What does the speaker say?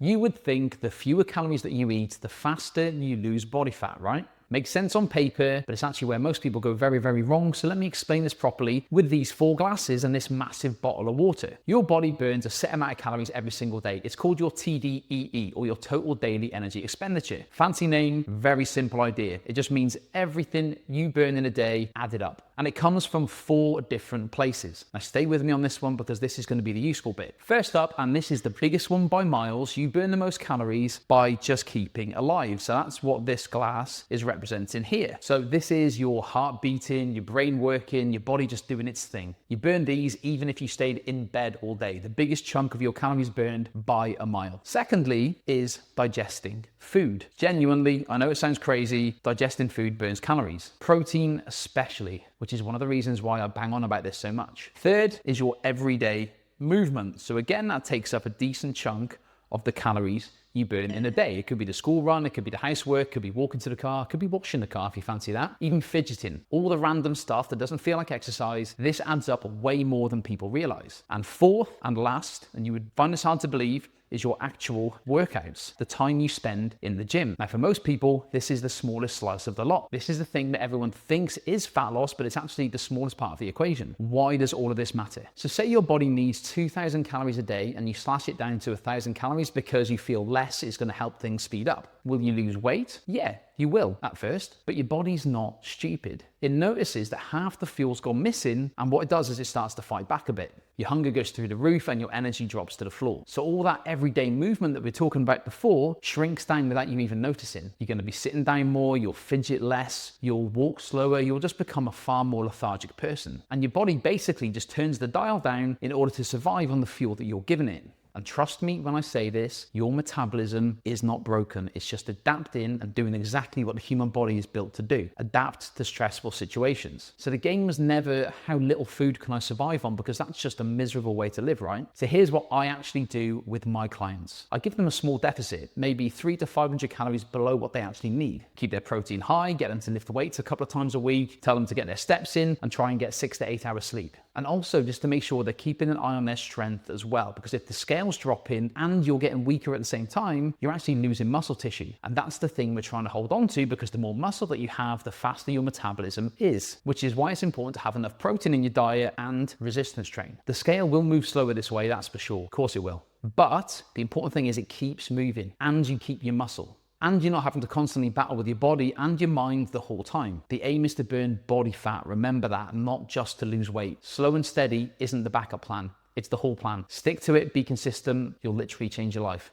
You would think the fewer calories that you eat, the faster you lose body fat, right? Makes sense on paper, but it's actually where most people go very, very wrong. So let me explain this properly with these 4 glasses and this massive bottle of water. Your body burns a set amount of calories every single day. It's called your TDEE, or your total daily energy expenditure. Fancy name, very simple idea. It just means everything you burn in a day added up. And it comes from 4 different places. Now stay with me on this one because this is going to be the useful bit. First up, and this is the biggest one by miles, you burn the most calories by just keeping alive. So that's what this glass is representing here. So this is your heart beating, your brain working, your body just doing its thing. You burn these even if you stayed in bed all day. The biggest chunk of your calories burned by a mile. Secondly is digesting food. Genuinely, I know it sounds crazy, digesting food burns calories. Protein especially, which is one of the reasons why I bang on about this so much. Third is your everyday movement. So again, that takes up a decent chunk of the calories you burn in a day. It could be the school run, it could be the housework, it could be walking to the car, it could be washing the car if you fancy that. Even fidgeting, all the random stuff that doesn't feel like exercise, this adds up way more than people realize. And fourth and last, and you would find this hard to believe, is your actual workouts, the time you spend in the gym. Now, for most people, this is the smallest slice of the lot. This is the thing that everyone thinks is fat loss, but it's actually the smallest part of the equation. Why does all of this matter? So say your body needs 2,000 calories a day and you slash it down to 1,000 calories because you feel less is going to help things speed up. Will you lose weight? Yeah, you will at first, but your body's not stupid. It notices that half the fuel's gone missing, and what it does is it starts to fight back a bit. Your hunger goes through the roof and your energy drops to the floor. So all that everyday movement that we're talking about before shrinks down without you even noticing. You're going to be sitting down more, you'll fidget less, you'll walk slower, you'll just become a far more lethargic person. And your body basically just turns the dial down in order to survive on the fuel that you're giving it. And trust me when I say this, your metabolism is not broken. It's just adapting and doing exactly what the human body is built to do. Adapt to stressful situations. So the game was never how little food can I survive on, because that's just a miserable way to live, right? So here's what I actually do with my clients. I give them a small deficit, maybe 300 to 500 calories below what they actually need. Keep their protein high, get them to lift weights a couple of times a week, tell them to get their steps in and try and get 6 to 8 hours sleep. And also just to make sure they're keeping an eye on their strength as well, because if the scales drop in and you're getting weaker at the same time, you're actually losing muscle tissue. And that's the thing we're trying to hold on to, because the more muscle that you have, the faster your metabolism is, which is why it's important to have enough protein in your diet and resistance train. The scale will move slower this way, that's for sure. Of course it will. But the important thing is it keeps moving and you keep your muscle. And you're not having to constantly battle with your body and your mind the whole time. The aim is to burn body fat, remember that, not just to lose weight. Slow and steady isn't the backup plan, it's the whole plan. Stick to it, be consistent, you'll literally change your life.